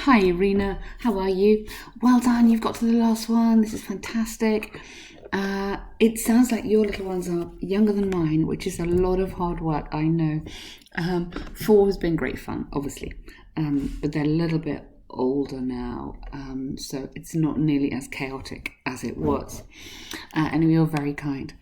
Hi Irina, how are you? Well done, you've got to the last one. This is fantastic. It sounds like your little ones are younger than mine, which is a lot of hard work, I know. Four has been great fun, obviously, but they're a little bit older now, so it's not nearly as chaotic as it was. And you're very kind.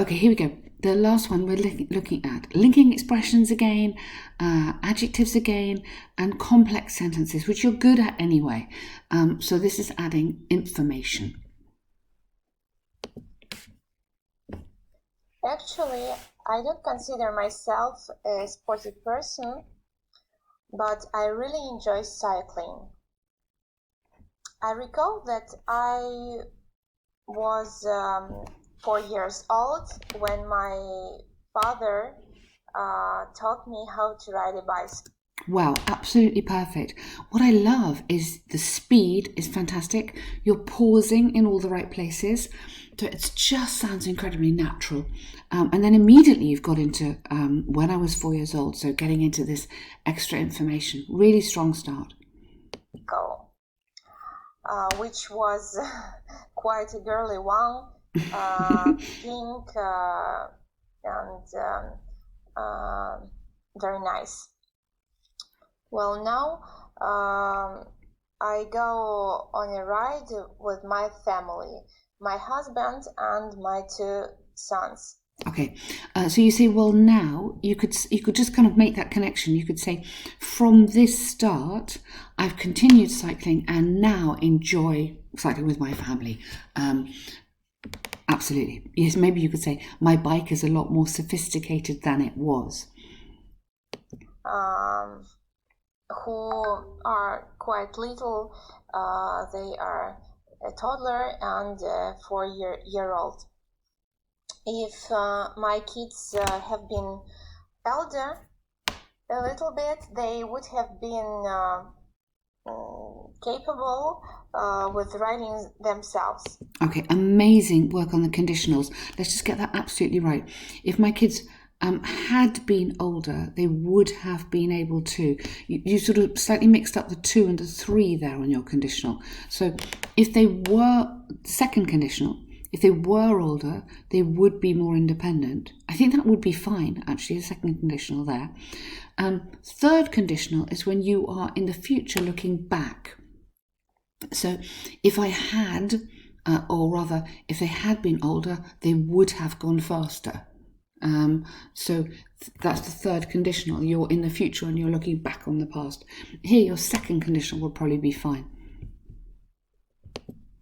Okay, here we go. The last one we're looking at linking expressions again, adjectives again, and complex sentences, which you're good at anyway. So this is adding information. Actually, I don't consider myself a sporty person, but I really enjoy cycling. I recall that I was 4 years old when my father taught me how to ride a bicycle. Wow, absolutely perfect. What I love is the speed is fantastic. You're pausing in all the right places. So it just sounds incredibly natural. And then immediately you've got into when I was 4 years old, so getting into this extra information. Really strong start. Which was quite a girly one, pink and very nice. Well, now I go on a ride with my family, my husband and my two sons. Okay, so you say, well, now you could just kind of make that connection. You could say, from this start, I've continued cycling and now enjoy cycling with my family. Absolutely, yes. Maybe you could say, my bike is a lot more sophisticated than it was. Who are quite little, they are a toddler and a 4-year-old. If my kids have been elder a little bit, they would have been capable with writing themselves. Okay, amazing work on the conditionals. Let's just get that absolutely right. If my kids had been older, they would have been able to. You sort of slightly mixed up the 2 and the 3 there on your conditional. So if they were, second conditional, if they were older, they would be more independent. I think that would be fine, actually, the second conditional there. Third conditional is when you are in the future looking back. So if I had, or rather, if they had been older, they would have gone faster. So that's the third conditional. You're in the future and you're looking back on the past. Here, your second conditional will probably be fine.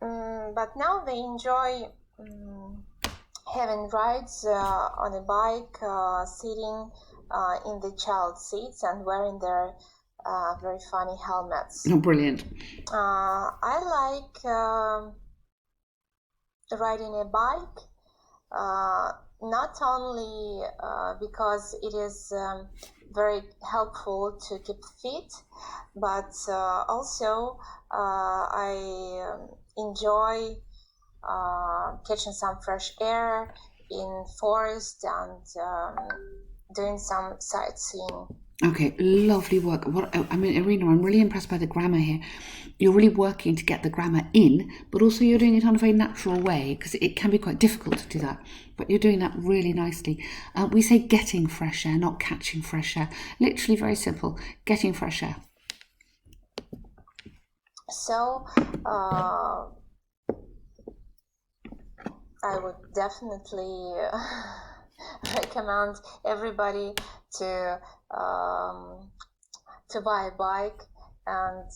But now they enjoy having rides on a bike, sitting in the child seats and wearing their very funny helmets. Oh, brilliant. I like riding a bike, not only because it is very helpful to keep fit, but also I enjoy catching some fresh air in forest and doing some sightseeing. Okay, lovely work. Irina, I'm really impressed by the grammar here. You're really working to get the grammar in, but also you're doing it on a very natural way, because it can be quite difficult to do that. But you're doing that really nicely. We say getting fresh air, not catching fresh air. Literally very simple, getting fresh air. So I would definitely recommend everybody to buy a bike and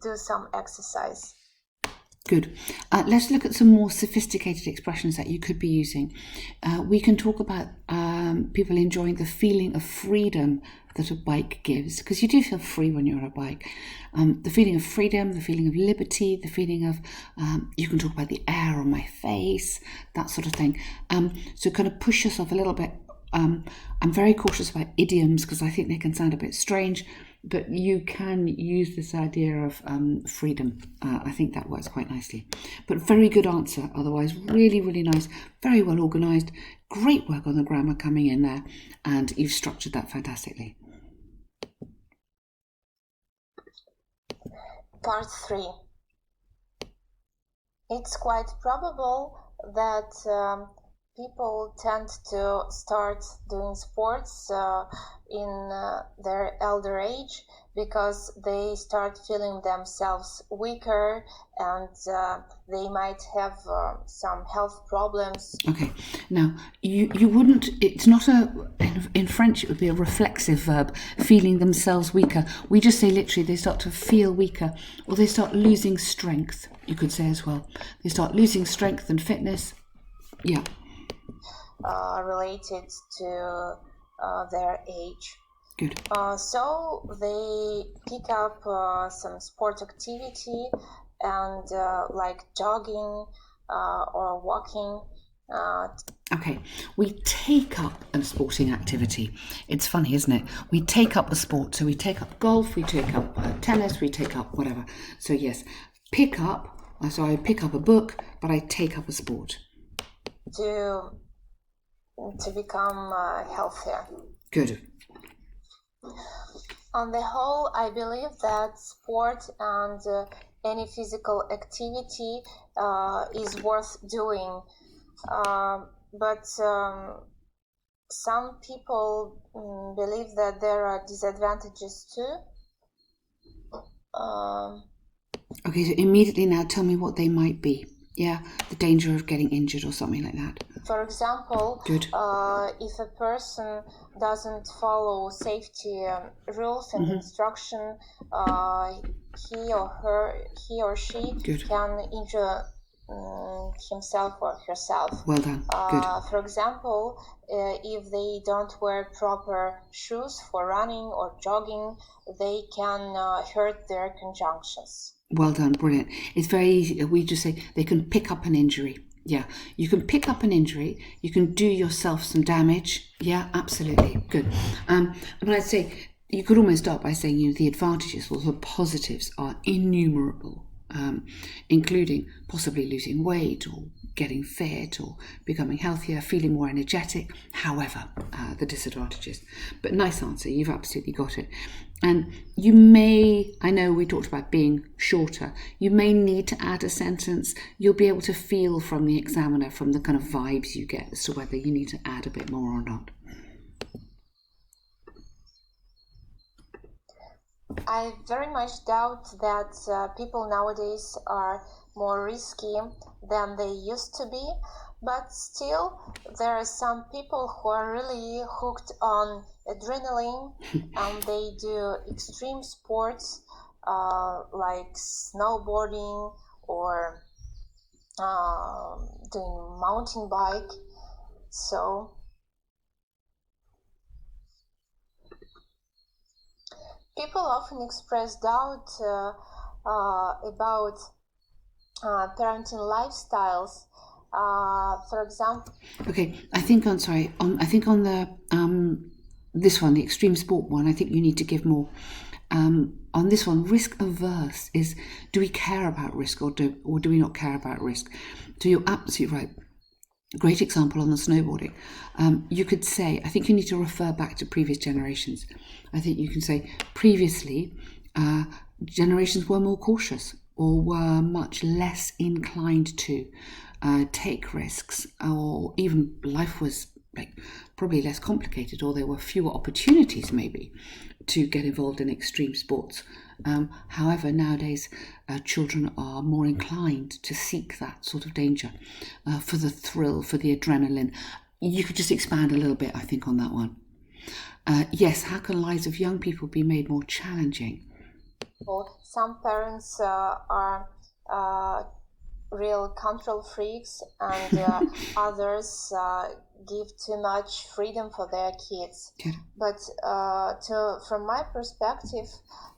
do some exercise. Good. Let's look at some more sophisticated expressions that you could be using. We can talk about people enjoying the feeling of freedom that a bike gives, because you do feel free when you're on a bike. The feeling of freedom, the feeling of liberty, the feeling of, you can talk about the air on my face, that sort of thing. So kind of push yourself a little bit. I'm very cautious about idioms because I think they can sound a bit strange, but you can use this idea of freedom. I think that works quite nicely. But very good answer otherwise. Really, really nice. Very well organised. Great work on the grammar coming in there. And you've structured that fantastically. Part 3. It's quite probable that people tend to start doing sports in their elder age because they start feeling themselves weaker and they might have some health problems. Okay, now you wouldn't, it's not in French it would be a reflexive verb, feeling themselves weaker. We just say literally they start to feel weaker, or they start losing strength, you could say as well. They start losing strength and fitness. Yeah. Related to their age. Good. So they pick up some sport activity and like jogging or walking. Okay, we take up a sporting activity. It's funny, isn't it? We take up a sport. So we take up golf, we take up tennis, we take up whatever. So yes, pick up. So I pick up a book, but I take up a sport. To become healthier. Good. On the whole, I believe that sport and any physical activity is worth doing. But some people believe that there are disadvantages too. Okay, so immediately now tell me what they might be. Yeah, the danger of getting injured or something like that. For example, Good. If a person doesn't follow safety rules and instruction, he or she Good. can injure himself or herself. Well done. Good. For example, if they don't wear proper shoes for running or jogging, they can hurt their conjunctions. Well done, brilliant. It's very easy. We just say they can pick up an injury. Yeah, you can pick up an injury. You can do yourself some damage. Yeah, absolutely. Good. But I'd say you could almost start by saying, the advantages or the positives are innumerable, including possibly losing weight or getting fit or becoming healthier, feeling more energetic. However, the disadvantages. But nice answer. You've absolutely got it. And you may, I know we talked about being shorter, you may need to add a sentence. You'll be able to feel from the examiner, from the kind of vibes you get as to whether you need to add a bit more or not. I very much doubt that people nowadays are more risky than they used to be, but still there are some people who are really hooked on adrenaline and they do extreme sports like snowboarding or doing mountain bike. So people often express doubt about parenting lifestyles. For example. Okay, I think on the this one, the extreme sport one, I think you need to give more. On this one, risk averse is, do we care about risk or do we not care about risk? So you're absolutely right. Great example on the snowboarding. You could say, I think you need to refer back to previous generations. I think you can say previously generations were more cautious or were much less inclined to take risks, or even life was probably less complicated, or there were fewer opportunities maybe to get involved in extreme sports. However, nowadays children are more inclined to seek that sort of danger for the thrill, for the adrenaline. You could just expand a little bit, I think, on that one. Yes, how can lives of young people be made more challenging? Well, some parents are real control freaks, and others give too much freedom for their kids. Good. But from my perspective,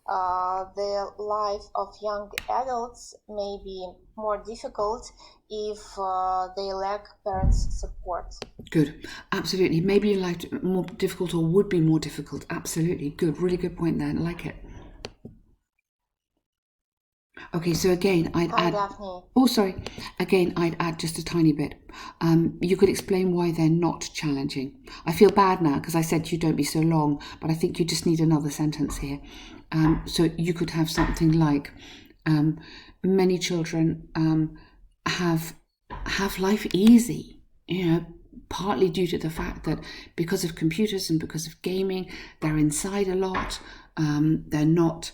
the life of young adults may be more difficult if they lack parents' support. Good, absolutely. Maybe you liked it more difficult, or would be more difficult. Absolutely, good, really good point there. I like it. Okay, so again, I'd Hi, add. Daphne. Oh, sorry. Again, I'd add just a tiny bit. You could explain why they're not challenging. I feel bad now because I said to you don't be so long, but I think you just need another sentence here. So you could have something like, many children have life easy. Partly due to the fact that because of computers and because of gaming, they're inside a lot. They're not.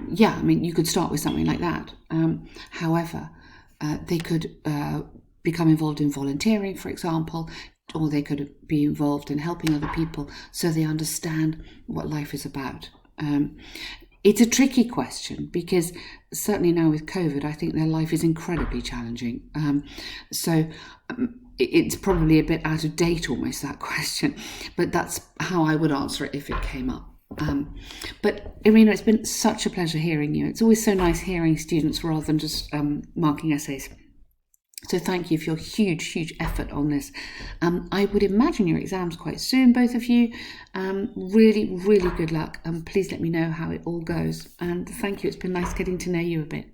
Yeah, I mean, you could start with something like that. However, they could become involved in volunteering, for example, or they could be involved in helping other people so they understand what life is about. It's a tricky question because certainly now with COVID, I think their life is incredibly challenging. So it's probably a bit out of date almost, that question, but that's how I would answer it if it came up. But Irina, it's been such a pleasure hearing you. It's always so nice hearing students rather than just marking essays. So thank you for your huge effort on this. I would imagine your exams quite soon, both of you. Really good luck. Please let me know how it all goes. And thank you. It's been nice getting to know you a bit.